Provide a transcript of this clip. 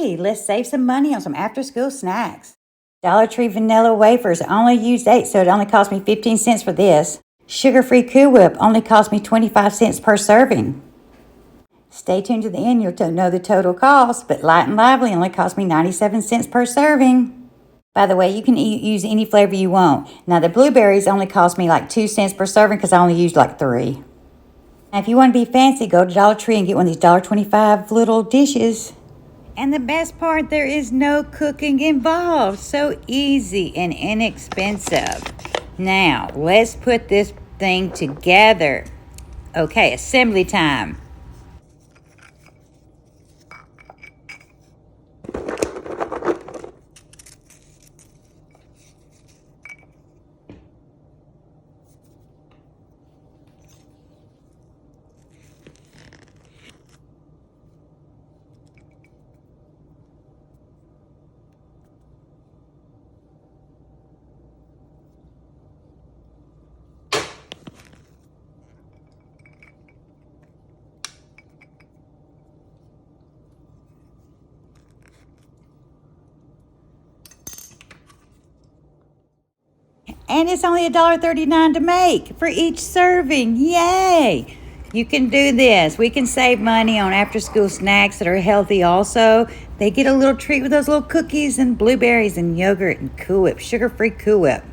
Hey, let's save some money on some after-school snacks. Dollar Tree vanilla wafers only use 8, so it only cost me 15 cents for this. Sugar-free Cool Whip only cost me 25 cents per serving. Stay tuned to the end, you'll know the total cost, but Light and Lively only cost me 97 cents per serving. By the way, you can use any flavor you want. Now, the blueberries only cost me like 2 cents per serving because I only used like 3. Now, if you want to be fancy, go to Dollar Tree and get one of these $1.25 little dishes. And the best part, there is no cooking involved. So easy and inexpensive. Now, let's put this thing together. Okay, assembly time. And it's only $1.39 to make for each serving. Yay! You can do this. We can save money on after-school snacks that are healthy also. They get a little treat with those little cookies and blueberries and yogurt and Cool Whip, sugar-free Cool Whip.